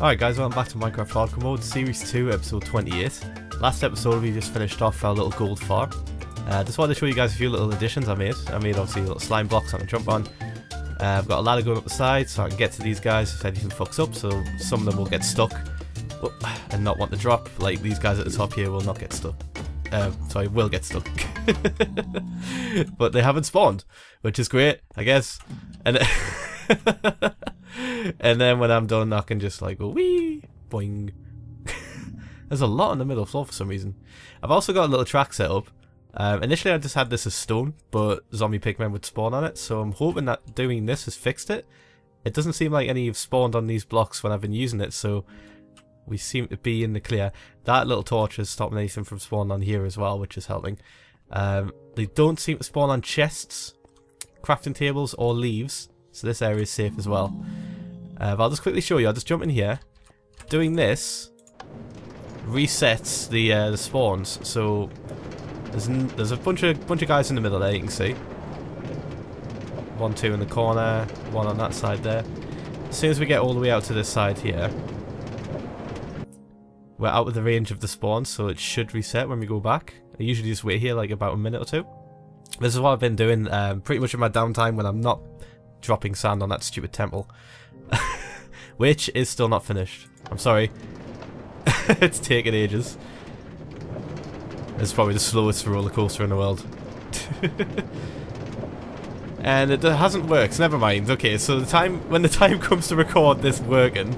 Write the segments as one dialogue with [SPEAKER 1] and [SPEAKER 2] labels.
[SPEAKER 1] Alright guys, welcome back to Minecraft Hardcore Mode, Series 2, Episode 28. Last episode we just finished off our little gold farm. Just wanted to show you guys a few little additions I made. I made obviously little slime blocks I can jump on. I've got a ladder going up the side so I can get to these guys if anything fucks up, so some of them will get stuck and not want to drop. Like these guys at the top here will not get stuck. Sorry, will get stuck. But they haven't spawned, which is great, I guess. And and then when I'm done, I can just like go wee, boing. There's a lot on the middle floor for some reason. I've also got a little track set up. Initially I just had this as stone, but zombie pigmen would spawn on it, so I'm hoping that doing this has fixed it. It doesn't seem like any have spawned on these blocks when I've been using it, so we seem to be in the clear. That little torch is stopping anything from spawning on here as well, which is helping. They don't seem to spawn on chests, crafting tables, or leaves, so this area is safe as well. But I'll just quickly show you. I'll just jump in here. Doing this resets the spawns, so there's a bunch of guys in the middle there. You can see 1, 2 in the corner, 1 on that side there. As soon as we get all the way out to this side here, we're out of the range of the spawn, so it should reset when we go back. I usually just wait here like about a minute or two. This is what I've been doing pretty much in my downtime when I'm not dropping sand on that stupid temple. Which is still not finished. I'm sorry. It's taken ages. It's probably the slowest roller coaster in the world. And it hasn't worked. Never mind. Okay, so when the time comes to record this working,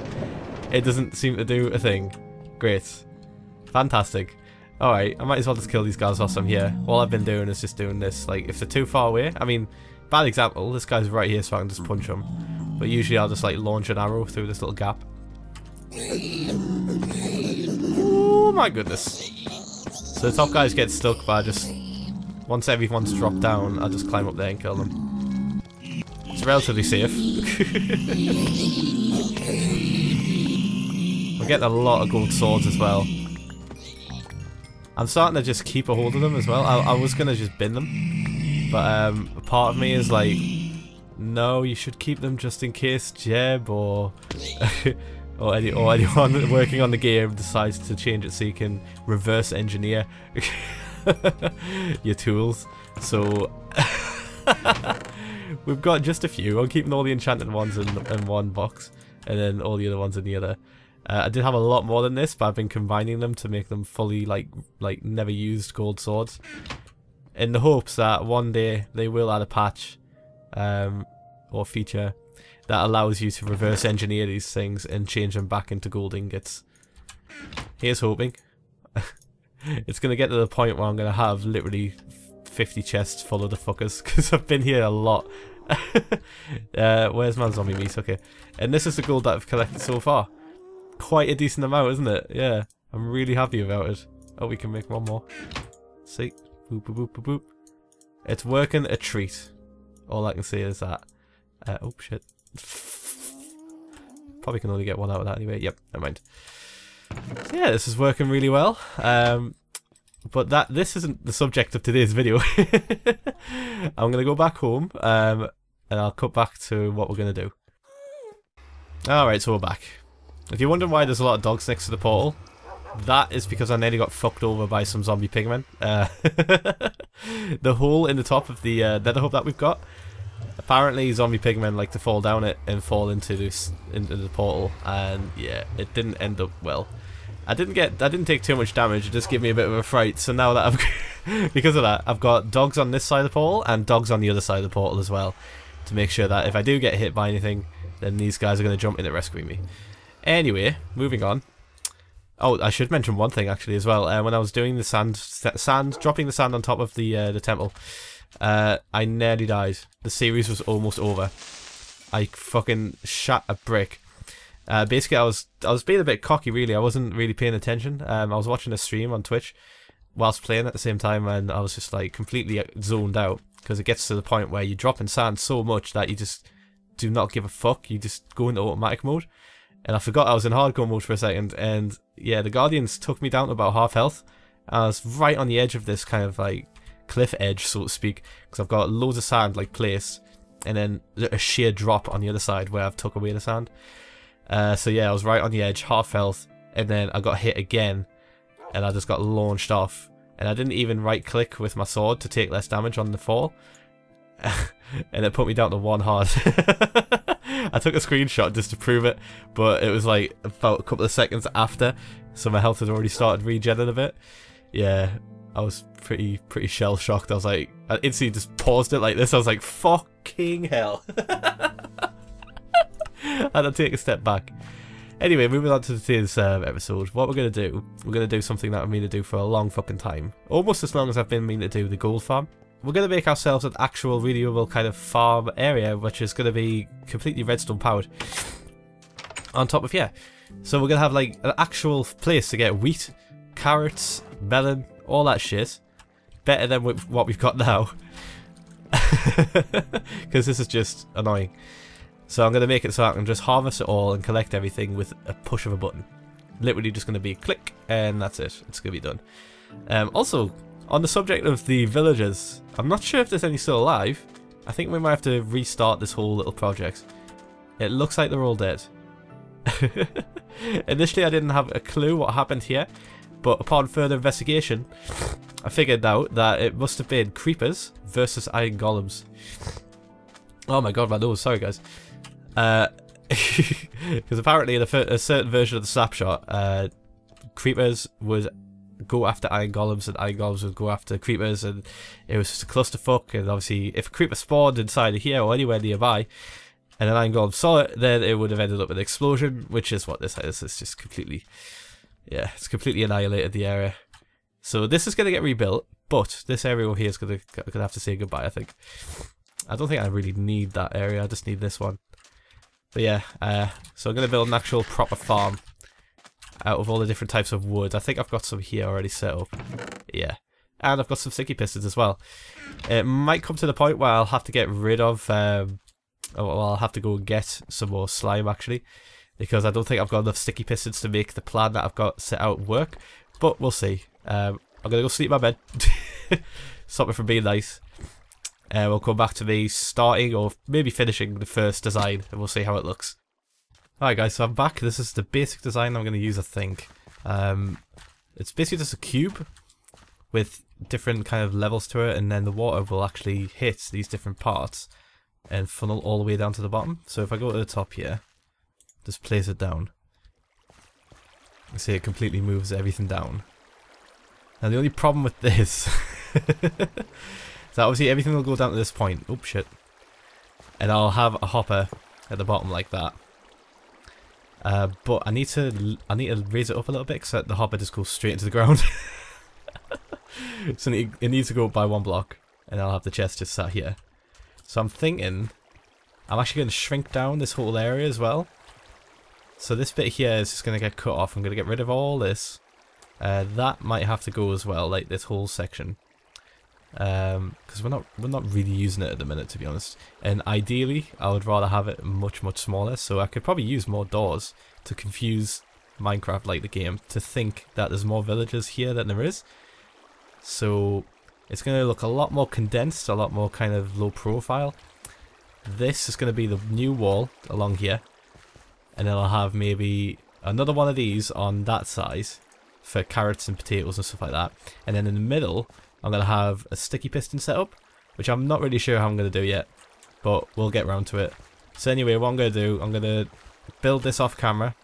[SPEAKER 1] it doesn't seem to do a thing. Great. Fantastic. Alright, I might as well just kill these guys whilst I'm here. All I've been doing is just doing this. Like, if they're too far away, I mean, bad example, this guy's right here so I can just punch him. But usually I'll just like launch an arrow through this little gap. Oh my goodness. So the top guys get stuck, but I just, once everyone's dropped down, I'll just climb up there and kill them. It's relatively safe. We're getting a lot of gold swords as well. I'm starting to just keep a hold of them as well. I was going to just bin them. But a part of me is like, no, you should keep them just in case Jeb or anyone working on the game decides to change it so you can reverse engineer your tools. So we've got just a few. I'm keeping all the enchanted ones in one box and then all the other ones in the other. I did have a lot more than this, but I've been combining them to make them fully like never used gold swords, in the hopes that one day they will add a patch or feature that allows you to reverse engineer these things and change them back into gold ingots. Here's hoping. It's going to get to the point where I'm going to have literally 50 chests full of the fuckers, because I've been here a lot. Where's my zombie meat? Okay. And this is the gold that I've collected so far. Quite a decent amount, isn't it? Yeah. I'm really happy about it. Oh, we can make one more. See? Boop, boop, boop, boop, boop. It's working a treat. All I can say is that. Oh, shit. Probably can only get one out of that anyway. Yep, never mind. So yeah, this is working really well. But this isn't the subject of today's video. I'm going to go back home and I'll cut back to what we're going to do. Alright, so we're back. If you're wondering why there's a lot of dogs next to the portal, that is because I nearly got fucked over by some zombie pigmen. The hole in the top of the nether hub that we've got, apparently zombie pigmen like to fall down it and fall into the portal, and yeah, it didn't end up well. I didn't take too much damage. It just gave me a bit of a fright. So now that I've because of that, I've got dogs on this side of the portal and dogs on the other side of the portal as well, to make sure that if I do get hit by anything, then these guys are going to jump in and rescue me. Anyway, moving on. Oh, I should mention one thing actually as well. When I was doing the dropping the sand on top of the temple, I nearly died. The series was almost over. I fucking shot a brick. Basically, I was being a bit cocky. Really, I wasn't really paying attention. I was watching a stream on Twitch whilst playing at the same time, and I was just like completely zoned out, because it gets to the point where you're dropping sand so much that you just do not give a fuck. You just go into automatic mode. And I forgot I was in hardcore mode for a second, and yeah, the Guardians took me down to about half health. I was right on the edge of this kind of like cliff edge, so to speak, because I've got loads of sand like placed, and then a sheer drop on the other side where I've took away the sand. So yeah, I was right on the edge, half health, and then I got hit again, and I just got launched off. And I didn't even right click with my sword to take less damage on the fall. And it put me down to 1 heart. I took a screenshot just to prove it, but it was like about a couple of seconds after, so my health had already started regenerating a bit. Yeah, I was pretty shell shocked. I was like, I instantly just paused it like this. I was like, fucking hell. I had to take a step back. Anyway, moving on to today's episode. What we're going to do, we're going to do something that I've been meaning to do for a long fucking time. Almost as long as I've been meaning to do the gold farm. We're going to make ourselves an actual renewable kind of farm area, which is going to be completely redstone powered. On top of, yeah. So we're going to have like an actual place to get wheat, carrots, melon, all that shit. Better than what we've got now. Because this is just annoying. So I'm going to make it so I can just harvest it all and collect everything with a push of a button. Literally just going to be a click and that's it. It's going to be done. Also, on the subject of the villagers, I'm not sure if there's any still alive. I think we might have to restart this whole little project. It looks like they're all dead. Initially I didn't have a clue what happened here, but upon further investigation, I figured out that it must have been creepers versus iron golems. Oh my god, my nose, sorry guys. Because apparently in a certain version of the snapshot, creepers would go after iron golems and iron golems would go after creepers, and it was just a clusterfuck. And obviously if a creeper spawned inside of here or anywhere nearby and an iron golem saw it, then it would have ended up with an explosion, which is what this is. It's just completely, yeah, it's completely annihilated the area. So this is going to get rebuilt, but this area over here is going to have to say goodbye, I think. I don't think I really need that area, I just need this one. But yeah, so I'm going to build an actual proper farm out of all the different types of wood. I think I've got some here already set up. Yeah. And I've got some sticky pistons as well. It might come to the point where I'll have to get rid of, well, I'll have to go and get some more slime actually. Because I don't think I've got enough sticky pistons to make the plan that I've got set out work. But we'll see. I'm going to go sleep in my bed. Stop it from being nice. We'll come back to me starting or maybe finishing the first design and we'll see how it looks. Alright guys, so I'm back. This is the basic design I'm going to use, I think. It's basically just a cube with different kind of levels to it, and then the water will actually hit these different parts and funnel all the way down to the bottom. So if I go to the top here, just place it down. You see it completely moves everything down. Now the only problem with this so obviously everything will go down to this point. Oh shit. And I'll have a hopper at the bottom like that. But I need to raise it up a little bit so that the hopper just goes straight into the ground. So it needs to go up by 1 block, and I'll have the chest just sat here. So I'm thinking I'm actually going to shrink down this whole area as well. So this bit here is just going to get cut off. I'm going to get rid of all this. That might have to go as well, like this whole section. Because we're not really using it at the minute, to be honest. And ideally I would rather have it much smaller, so I could probably use more doors to confuse Minecraft, like the game, to think that there's more villagers here than there is. So it's going to look a lot more condensed, a lot more kind of low profile. This is going to be the new wall along here, and then I'll have maybe another one of these on that size for carrots and potatoes and stuff like that. And then in the middle I'm going to have a sticky piston set up, which I'm not really sure how I'm going to do yet, but we'll get around to it. So anyway, what I'm going to do, I'm going to build this off camera,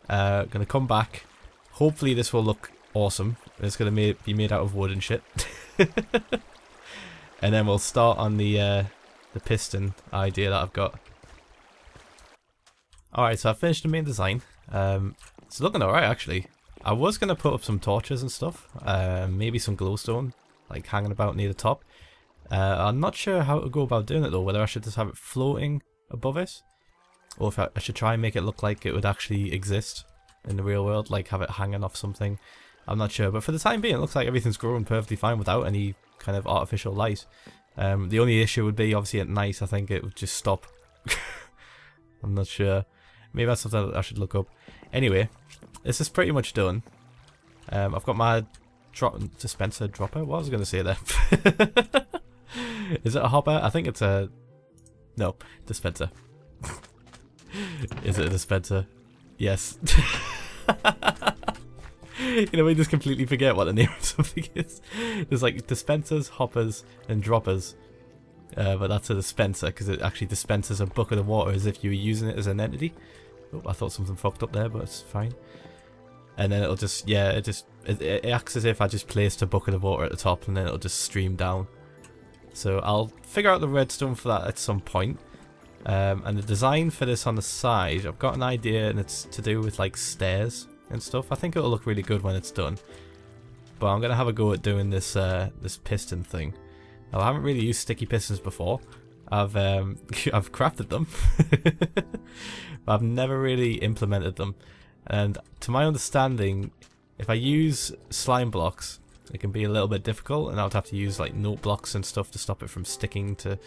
[SPEAKER 1] going to come back, hopefully this will look awesome, it's going to be made out of wood and shit. And then we'll start on the piston idea that I've got. Alright, so I've finished the main design. It's looking alright actually. I was going to put up some torches and stuff, maybe some glowstone, like hanging about near the top. I'm not sure how to go about doing it though, whether I should just have it floating above it, or if I should try and make it look like it would actually exist in the real world, like have it hanging off something. I'm not sure, but for the time being it looks like everything's growing perfectly fine without any kind of artificial light. The only issue would be obviously at night, I think it would just stop. I'm not sure. Maybe that's something that I should look up. Anyway, this is pretty much done. I've got my dispenser dropper. What was I going to say there? Is it a hopper? I think it's a... No, dispenser. Is it a dispenser? Yes. You know, we just completely forget what the name of something is. There's like dispensers, hoppers, and droppers. But that's a dispenser because it actually dispenses a bucket of water as if you were using it as an entity. Oh, I thought something fucked up there, but it's fine. And then it'll just, yeah, it acts as if I just placed a bucket of water at the top, and then it'll just stream down. So I'll figure out the redstone for that at some point. And the design for this on the side, I've got an idea, and it's to do with like stairs and stuff. I think it'll look really good when it's done. But I'm gonna have a go at doing this this piston thing. Now, I haven't really used sticky pistons before. I've crafted them, but I've never really implemented them. And to my understanding, if I use slime blocks, it can be a little bit difficult, and I would have to use like note blocks and stuff to stop it from sticking to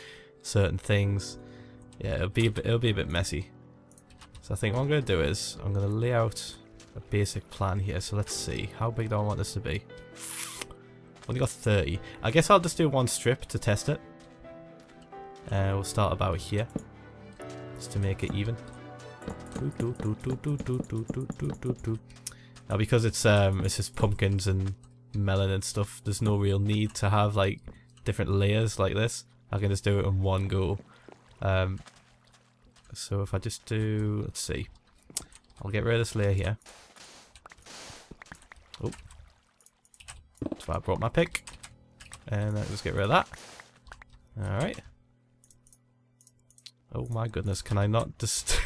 [SPEAKER 1] certain things. Yeah, it'll be a bit messy. So I think what I'm going to do is I'm going to lay out a basic plan here. So let's see, how big do I want this to be? Only got 30. I guess I'll just do one strip to test it. We'll start about here, just to make it even. Now because it's just pumpkins and melon and stuff, there's no real need to have like different layers like this. I can just do it in one go. So if I just do, let's see, I'll get rid of this layer here. Oh, that's why I brought my pick, and I'll just get rid of that. All right. Oh my goodness, can I not just?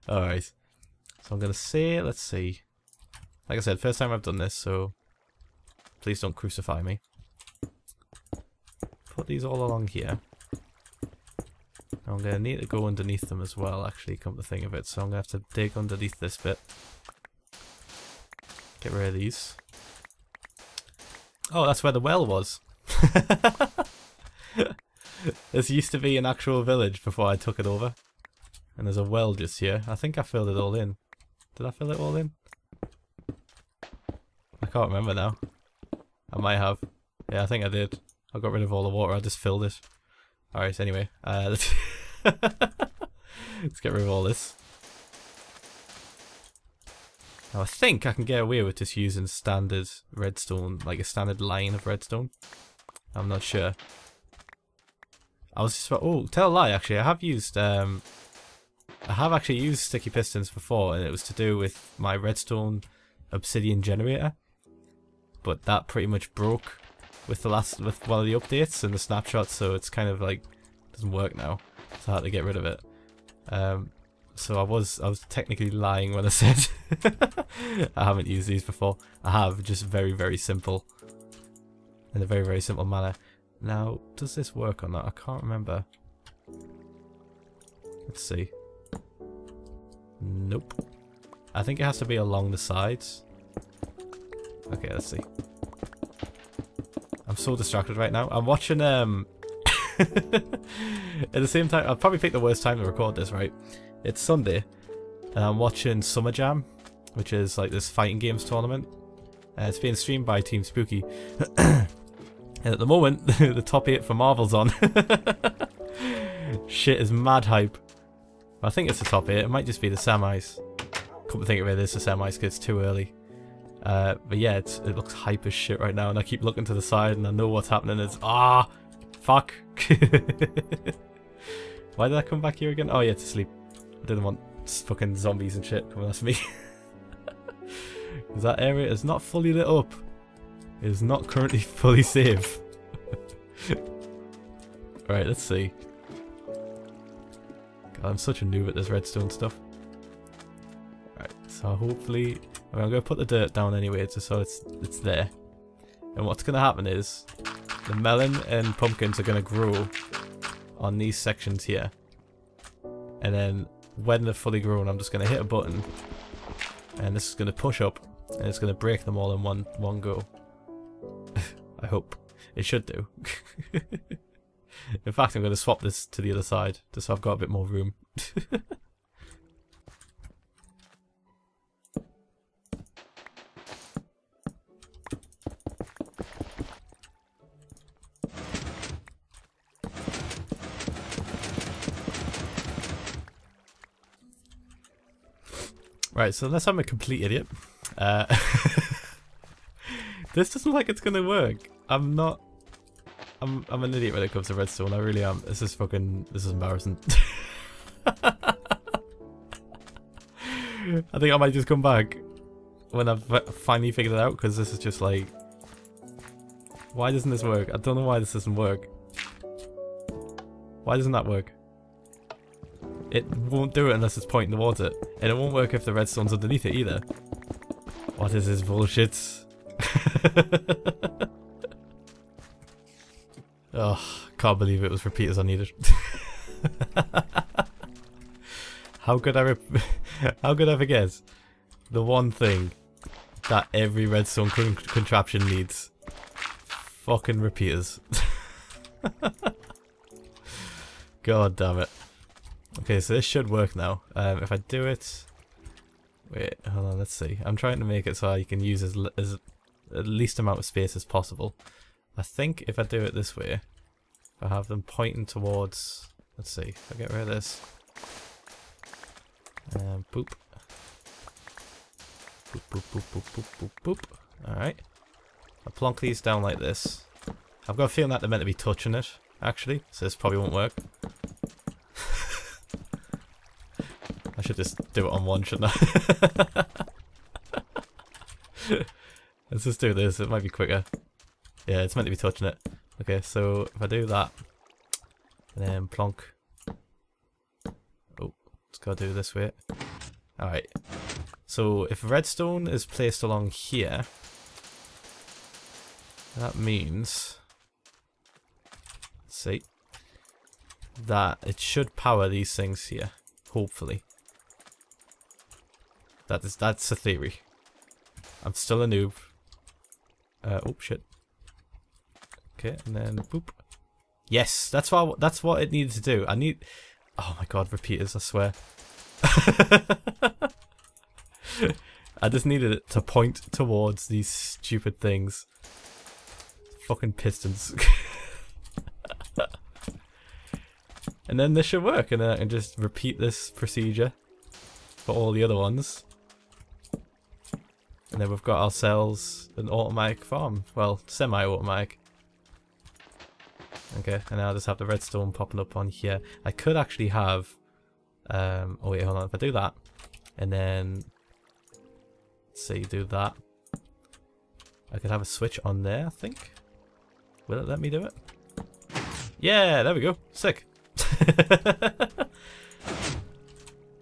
[SPEAKER 1] Alright, so I'm gonna say, let's see, like I said, first time I've done this, so please don't crucify me. Put these all along here. I'm gonna need to go underneath them as well, actually, come to think of it, so I'm gonna have to dig underneath this bit. Get rid of these. Oh, that's where the well was. This used to be an actual village before I took it over. And there's a well just here. I think I filled it all in. Did I fill it all in? I can't remember now. I might have. Yeah, I think I did. I got rid of all the water. I just filled it. Alright, anyway. Let's get rid of all this. Now I think I can get away with just using standard redstone, like a standard line of redstone. I'm not sure. I was just, oh, tell a lie, actually. I have actually used sticky pistons before, and it was to do with my redstone obsidian generator. But that pretty much broke with one of the updates and the snapshots, so it's kind of like doesn't work now. So I had to get rid of it. So I was technically lying when I said I haven't used these before. I have, just very, very simple. In a very, very simple manner. Now, does this work or not? I can't remember. Let's see. Nope. I think it has to be along the sides. Okay, let's see. I'm so distracted right now. I'm watching, at the same time, I'll probably pick the worst time to record this, right? It's Sunday, and I'm watching Summer Jam, which is like this fighting games tournament. It's being streamed by Team Spooky. And at the moment, the top 8 for Marvel's on. Shit is mad hype. I think it's the top 8. It might just be the semis. Come to think of it, it's the semis because it's too early. But yeah, it looks hype as shit right now, and I keep looking to the side, and I know what's happening. It's fuck. Why did I come back here again? Oh yeah, to sleep. I didn't want fucking zombies and shit coming after me. Because that area is not fully lit up. It is not currently fully safe. Right, let's see. God, I'm such a noob at this redstone stuff. Right, so hopefully, I'm going to put the dirt down anyway, just so it's there. And what's going to happen is the melon and pumpkins are going to grow on these sections here. And then when they're fully grown, I'm just going to hit a button, and this is going to push up, and it's going to break them all in one go. I hope. It should do. In fact, I'm going to swap this to the other side, just so I've got a bit more room. Right, so unless I'm a complete idiot, this doesn't like it's gonna work. I'm an idiot when it comes to redstone. I really am. This is embarrassing. I think I might just come back when I've finally figured it out, because this is just like, why doesn't this work? I don't know why this doesn't work. Why doesn't that work? It won't do it unless it's pointing towards it, and it won't work if the redstone's underneath it either. What is this bullshit? Oh, can't believe it was repeaters I needed. How could I forget the one thing that every redstone contraption needs? Fucking repeaters. God damn it. Okay, so this should work now. If I do it... Wait, hold on, let's see. I'm trying to make it so I can use as least amount of space as possible. I think if I do it this way, if I have them pointing towards... Let's see, if I get rid of this. Boop. Boop, boop, boop, boop, boop, boop, boop. Alright. I'll plonk these down like this. I've got a feeling that they're meant to be touching it, actually, so this probably won't work. I should just do it on one, shouldn't I? Let's just do this, it might be quicker. Yeah, it's meant to be touching it. Okay, so if I do that, and then plonk. Oh, it's got to do this way. Alright. So if redstone is placed along here, that means, let's see, that it should power these things here, hopefully. That's the theory. I'm still a noob. Oh shit. Okay, and then boop. Yes, that's what it needed to do. I need. Oh my god, repeaters! I swear. I just needed it to point towards these stupid things. Fucking pistons. And then this should work, and then I can just repeat this procedure for all the other ones. And then we've got ourselves an automatic farm. Well, semi-automatic. Okay, and now I just have the redstone popping up on here. I could actually have... oh wait, hold on. If I do that, and then... Let's see, do that. I could have a switch on there, I think. Will it let me do it? Yeah, there we go. Sick.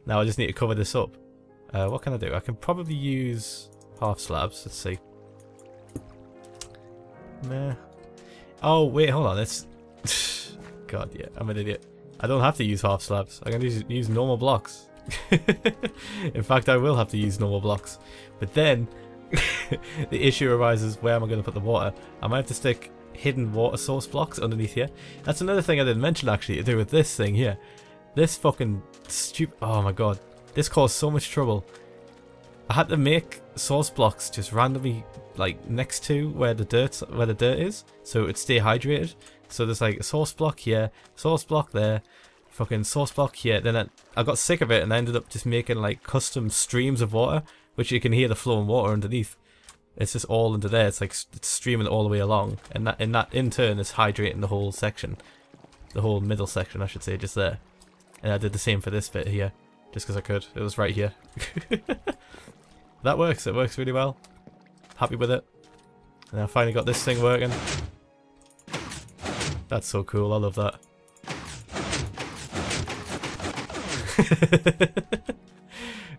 [SPEAKER 1] Now I just need to cover this up. What can I do? I can probably use half slabs. Let's see. Nah. Oh wait, hold on. It's God, yeah, I'm an idiot. I don't have to use half slabs. I can use normal blocks. In fact, I will have to use normal blocks. But then the issue arises: where am I going to put the water? I might have to stick hidden water source blocks underneath here. That's another thing I didn't mention actually to do with this thing here. This fucking stupid. Oh my god, this caused so much trouble. I had to make source blocks just randomly like next to where the dirt is, so it'd stay hydrated. So there's like a source block here, source block there, fucking source block here. Then I got sick of it and I ended up just making like custom streams of water, which you can hear the flowing water underneath. It's just all under there. It's like it's streaming all the way along, and that in turn is hydrating the whole section, the whole middle section, I should say, just there. And I did the same for this bit here, just because I could. It was right here. That works. It works really well. Happy with it. And I finally got this thing working. That's so cool. I love that.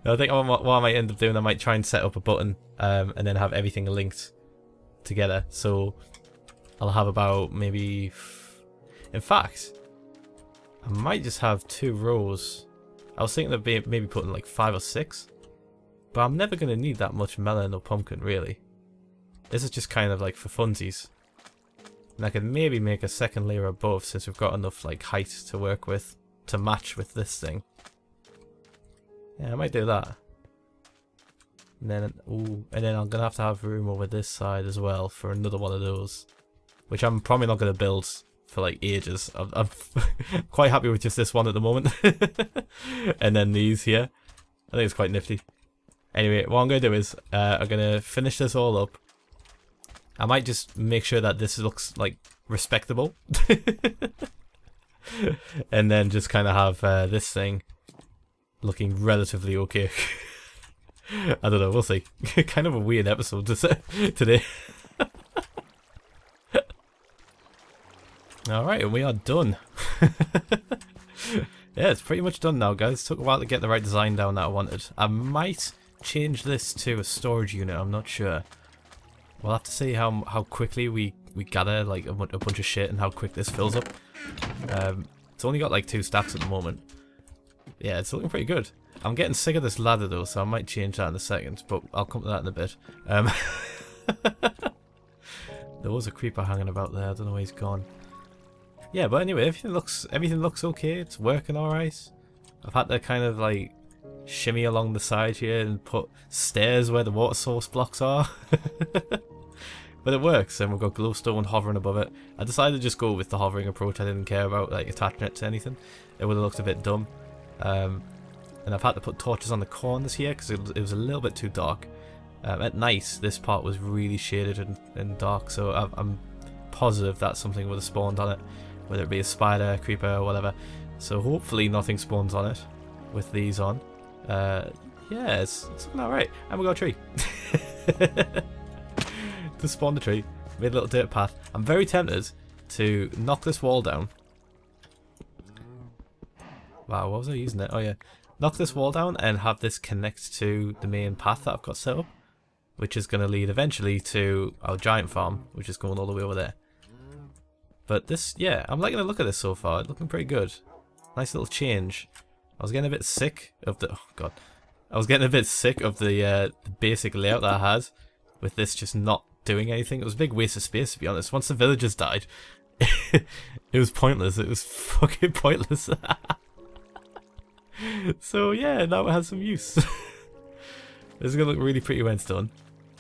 [SPEAKER 1] I think what I might end up doing, I might try and set up a button and then have everything linked together. So I'll have about maybe... In fact, I might just have 2 rows. I was thinking of maybe putting like 5 or 6. But I'm never going to need that much melon or pumpkin, really. This is just kind of like for funsies. And I could maybe make a second layer above, since we've got enough like height to work with, to match with this thing. Yeah, I might do that. And then, ooh, and then I'm going to have room over this side as well for another one of those. Which I'm probably not going to build for like ages. I'm quite happy with just this one at the moment. And then these here. I think it's quite nifty. Anyway, what I'm going to do is I'm going to finish this all up. I might just make sure that this looks like respectable. And then just kind of have this thing looking relatively okay. I don't know, we'll see. Kind of a weird episode today. Alright, and we are done. Yeah, it's pretty much done now, guys. Took a while to get the right design down that I wanted. I might change this to a storage unit, I'm not sure. We'll have to see how quickly we gather like a bunch of shit and how quick this fills up. It's only got like 2 stacks at the moment. Yeah, it's looking pretty good. I'm getting sick of this ladder though, so I might change that in a second, but I'll come to that in a bit. There was a creeper hanging about there, I don't know where he's gone. Yeah, but anyway, everything looks okay, it's working alright. I've had to kind of like shimmy along the side here and put stairs where the water source blocks are. But it works, and we've got glowstone hovering above it. I decided to just go with the hovering approach. I didn't care about like attaching it to anything. It would have looked a bit dumb. And I've had to put torches on the corners here because it was a little bit too dark. At night, this part was really shaded and dark, so I'm positive that something would have spawned on it, whether it be a spider, creeper, or whatever. So hopefully nothing spawns on it with these on. Yeah, it's looking alright. And we got a tree. To spawn the tree, made a little dirt path. I'm very tempted to knock this wall down. Wow, what was I using it? Oh yeah. Knock this wall down and have this connect to the main path that I've got set up, which is going to lead eventually to our giant farm, which is going all the way over there. But this, yeah, I'm liking the look of this so far. It's looking pretty good. Nice little change. I was getting a bit sick of the... Oh god. I was getting a bit sick of the basic layout that I had, with this just not doing anything. It was a big waste of space, to be honest. Once the villagers died, it was pointless. It was fucking pointless. So yeah, now it has some use. This is going to look really pretty when it's done.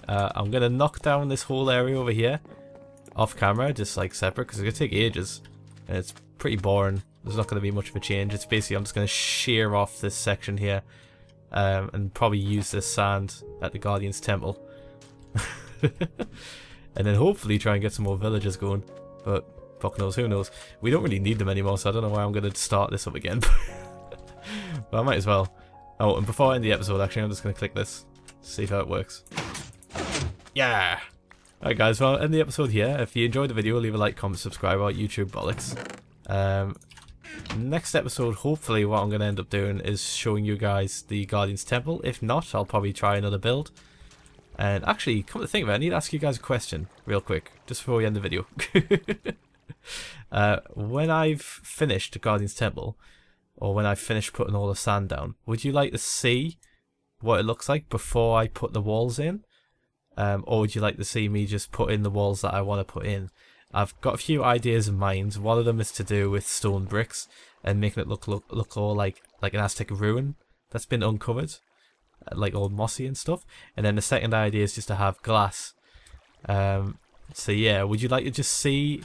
[SPEAKER 1] I'm going to knock down this whole area over here off camera, just like separate, because it's going to take ages. And it's pretty boring. There's not going to be much of a change. It's basically, I'm just going to shear off this section here. And probably use this sand at the Guardian's Temple. And then hopefully try and get some more villagers going. But fuck knows, who knows. We don't really need them anymore, so I don't know why I'm going to start this up again. But I might as well. Oh, and before I end the episode, actually, I'm just going to click this. See how it works. Yeah! Alright guys, well, I'll end the episode here. If you enjoyed the video, leave a like, comment, subscribe, or YouTube bollocks. Next episode, hopefully what I'm going to end up doing is showing you guys the Guardian's Temple. If not, I'll probably try another build. And actually, come to think of it, I need to ask you guys a question real quick, just before we end the video. When I've finished the Guardian's Temple, or when I've finished putting all the sand down, would you like to see what it looks like before I put the walls in? Or would you like to see me just put in the walls that I want to put in? I've got a few ideas in mind. One of them is to do with stone bricks and making it look all like an Aztec ruin that's been uncovered, like all mossy and stuff. And then the second idea is just to have glass. So yeah, would you like to just see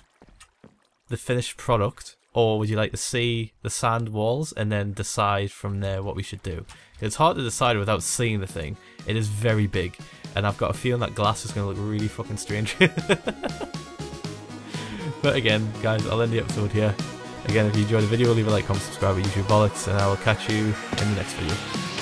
[SPEAKER 1] the finished product, or would you like to see the sand walls and then decide from there what we should do? It's hard to decide without seeing the thing. It is very big, and I've got a feeling that glass is going to look really fucking strange. But again, guys, I'll end the episode here. Again, if you enjoyed the video, leave a like, comment, subscribe, YouTube bollocks, and I will catch you in the next video.